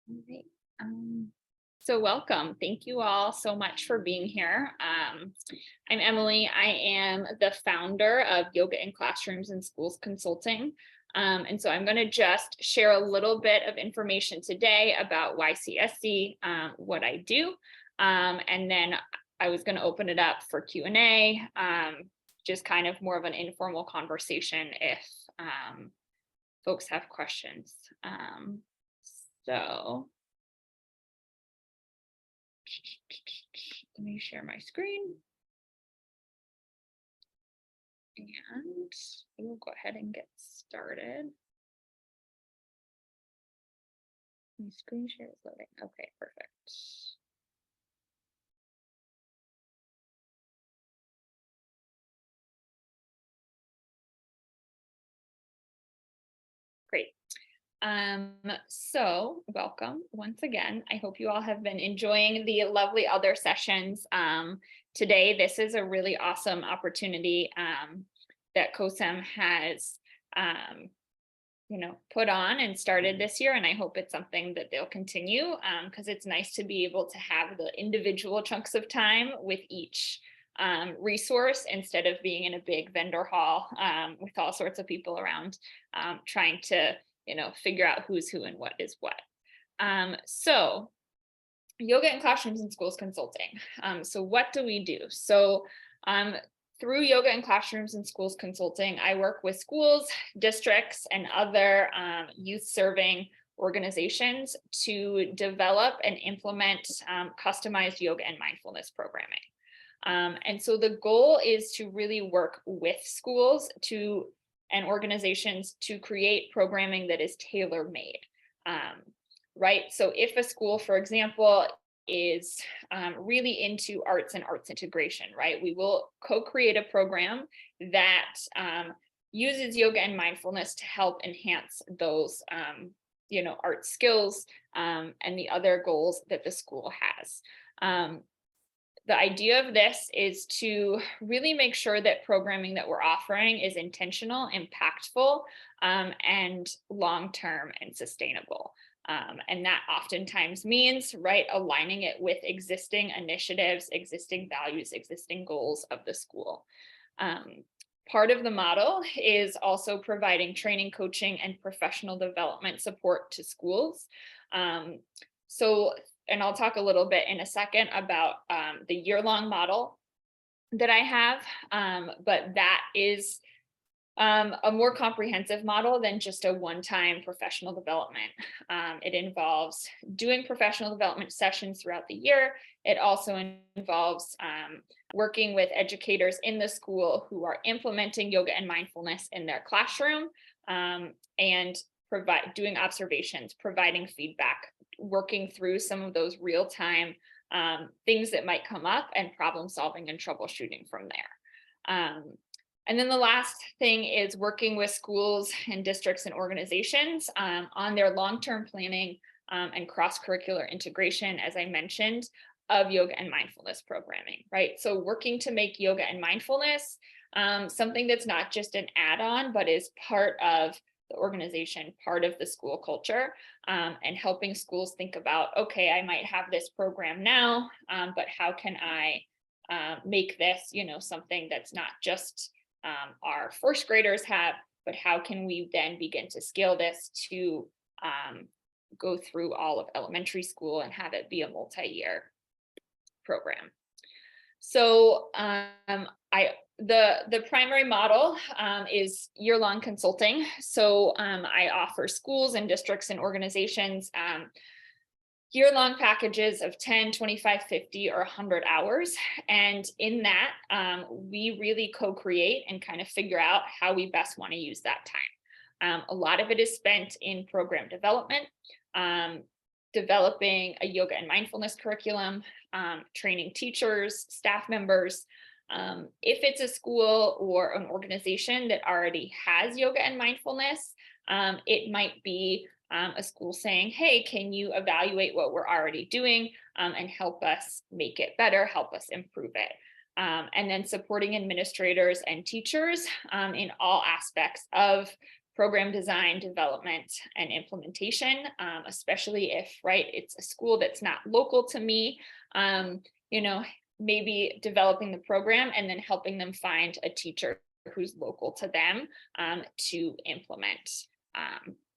All right. So welcome. Thank you all so much for being here. I'm Emily. I am the founder of Yoga in Classrooms and Schools Consulting. And so I'm going to just share a little bit of information today about YCSC, what I do. And then I was going to open it up for Q&A, just kind of more of an informal conversation if folks have questions. So let me share my screen and we'll go ahead and get started. My screen share is loading. Okay, perfect. Great. So welcome once again. I hope you all have been enjoying the lovely other sessions. Today, this is a really awesome opportunity that COSEM has put on and started this year, and I hope it's something that they'll continue because it's nice to be able to have the individual chunks of time with each resource instead of being in a big vendor hall with all sorts of people around trying to figure out who's who and what is what. So Yoga in Classrooms and Schools Consulting. So what do we do? So through Yoga in Classrooms and Schools Consulting, I work with schools, districts, and other youth serving organizations to develop and implement customized yoga and mindfulness programming. And so the goal is to really work with schools and organizations to create programming that is tailor-made, right? So if a school, for example, is really into arts and arts integration, right? We will co-create a program that uses yoga and mindfulness to help enhance those, art skills and the other goals that the school has. The idea of this is to really make sure that programming that we're offering is intentional, impactful, and long-term and sustainable. And that oftentimes means, right, aligning it with existing initiatives, existing values, existing goals of the school. Part of the model is also providing training, coaching, and professional development support to schools. And I'll talk a little bit in a second about the year-long model that I have, but that is a more comprehensive model than just a one-time professional development. It involves doing professional development sessions throughout the year. It also involves working with educators in the school who are implementing yoga and mindfulness in their classroom and doing observations, providing feedback, working through some of those real-time things that might come up and problem solving and troubleshooting from there. And then the last thing is working with schools and districts and organizations on their long-term planning and cross-curricular integration, as I mentioned, of yoga and mindfulness programming, right? So working to make yoga and mindfulness something that's not just an add-on, but is part of the organization, part of the school culture, and helping schools think about, okay, I might have this program now, but how can I make this, something that's not just our first graders have, but how can we then begin to scale this to go through all of elementary school and have it be a multi-year program. So the primary model is year-long consulting. So I offer schools and districts and organizations year-long packages of 10, 25, 50, or 100 hours. And in that, we really co-create and kind of figure out how we best want to use that time. A lot of it is spent in program development, developing a yoga and mindfulness curriculum, training teachers, staff members. If it's a school or an organization that already has yoga and mindfulness, it might be a school saying, hey, can you evaluate what we're already doing and help us make it better, help us improve it. And then supporting administrators and teachers in all aspects of program design, development, and implementation, especially if, right, it's a school that's not local to me, you know, maybe developing the program and then helping them find a teacher who's local to them to implement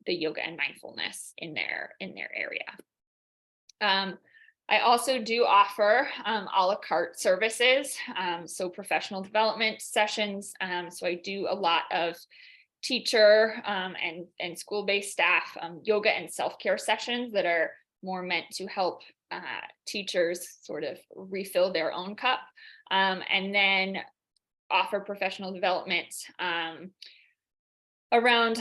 the yoga and mindfulness in their area. I also do offer a la carte services, so professional development sessions. So I do a lot of teacher and school-based staff yoga and self-care sessions that are more meant to help teachers sort of refill their own cup, and then offer professional development around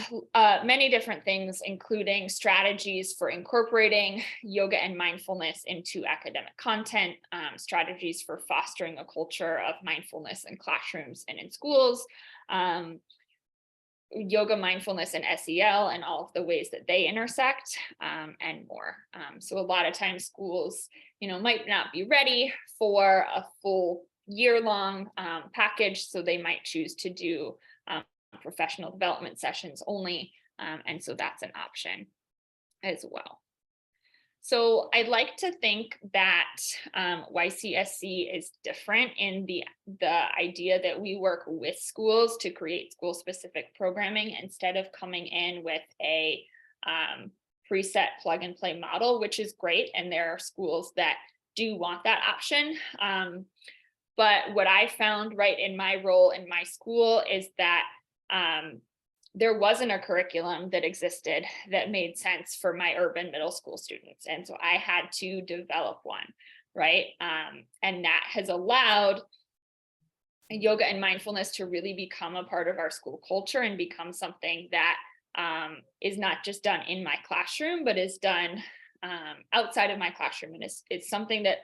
many different things, including strategies for incorporating yoga and mindfulness into academic content, strategies for fostering a culture of mindfulness in classrooms and in schools, yoga, mindfulness, and SEL, and all of the ways that they intersect, and more. So a lot of times schools, might not be ready for a full year-long package, so they might choose to do professional development sessions only, and so that's an option as well. So I'd like to think that YCSC is different in the idea that we work with schools to create school-specific programming instead of coming in with a preset plug-and-play model, which is great, and there are schools that do want that option. But what I found right in my role in my school is that there wasn't a curriculum that existed that made sense for my urban middle school students. And so I had to develop one, right? And that has allowed yoga and mindfulness to really become a part of our school culture and become something that is not just done in my classroom, but is done outside of my classroom. And it's something that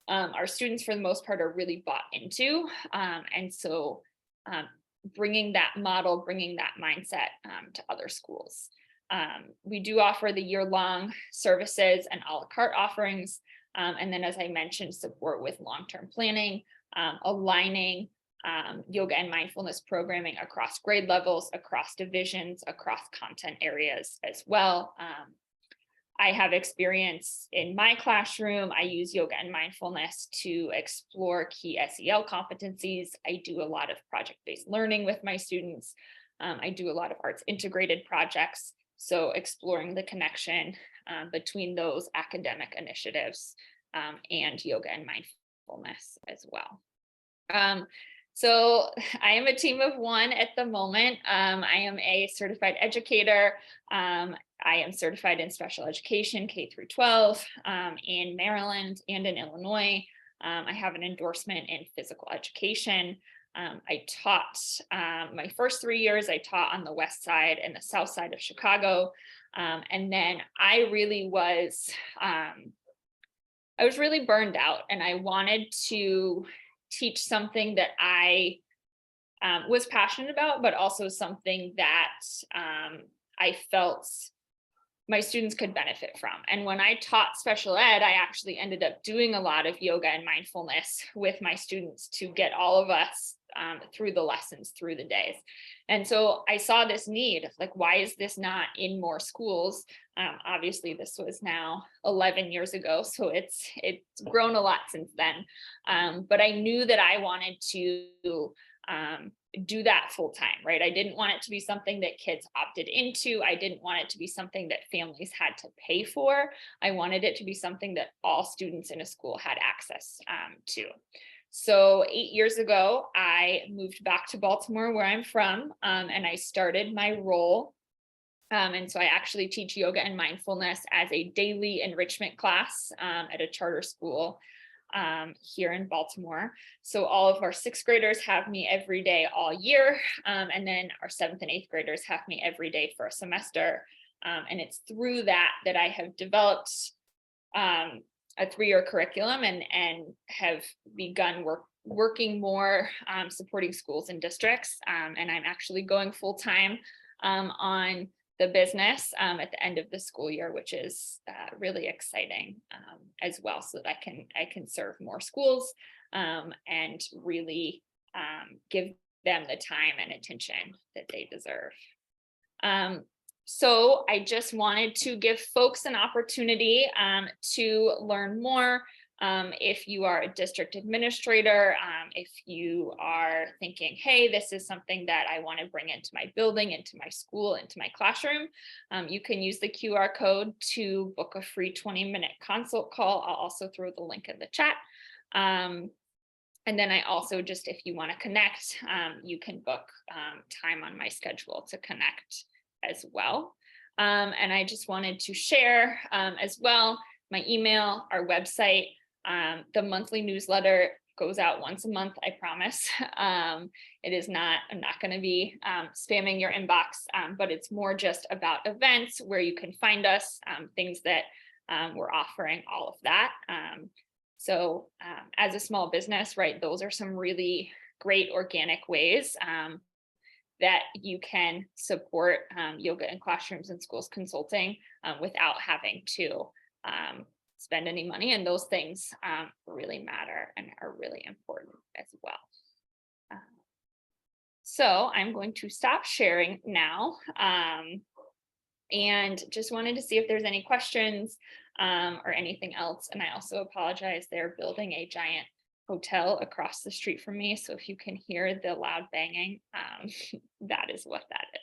our students, for the most part, are really bought into. And so bringing that model, bringing that mindset to other schools. We do offer the year-long services and a la carte offerings. And then, as I mentioned, support with long-term planning, aligning yoga and mindfulness programming across grade levels, across divisions, across content areas as well. I have experience in my classroom. I use yoga and mindfulness to explore key SEL competencies. I do a lot of project-based learning with my students. I do a lot of arts integrated projects. So exploring the connection between those academic initiatives and yoga and mindfulness as well. So I am a team of one at the moment. I am a certified educator. I am certified in special education, K through 12, in Maryland and in Illinois. I have an endorsement in physical education. I taught my first 3 years, I taught on the west side and the south side of Chicago. And then I was really burned out, and I wanted to teach something that I was passionate about, but also something that I felt my students could benefit from. And when I taught special ed, I actually ended up doing a lot of yoga and mindfulness with my students to get all of us through the lessons, through the days. And so I saw this need, like, why is this not in more schools? Obviously, this was now 11 years ago, so it's grown a lot since then. But I knew that I wanted to do that full time, right? I didn't want it to be something that kids opted into. I didn't want it to be something that families had to pay for. I wanted it to be something that all students in a school had access to. So 8 years ago, I moved back to Baltimore, where I'm from, and I started my role. And so I actually teach yoga and mindfulness as a daily enrichment class at a charter school here in Baltimore. So all of our 6th graders have me every day all year. And then our 7th and 8th graders have me every day for a semester. And it's through that I have developed a 3-year curriculum and have begun working more supporting schools and districts. And I'm actually going full time on the business at the end of the school year, which is really exciting as well, so that I can serve more schools and really give them the time and attention that they deserve. So I just wanted to give folks an opportunity to learn more. If you are a district administrator, if you are thinking, hey, this is something that I want to bring into my building, into my school, into my classroom, you can use the QR code to book a free 20-minute consult call. I'll also throw the link in the chat. And then I also just, if you want to connect, you can book time on my schedule to connect as well. And I just wanted to share as well my email, our website, the monthly newsletter goes out once a month, I promise. It is not, I'm not going to be spamming your inbox, but it's more just about events where you can find us, things that we're offering, all of that. So as a small business, right, those are some really great organic ways that you can support yoga in classrooms and schools consulting without having to spend any money. And those things really matter and are really important as well. So I'm going to stop sharing now and just wanted to see if there's any questions or anything else. And I also apologize, they're building a giant hotel across the street from me. So if you can hear the loud banging, that is what that is.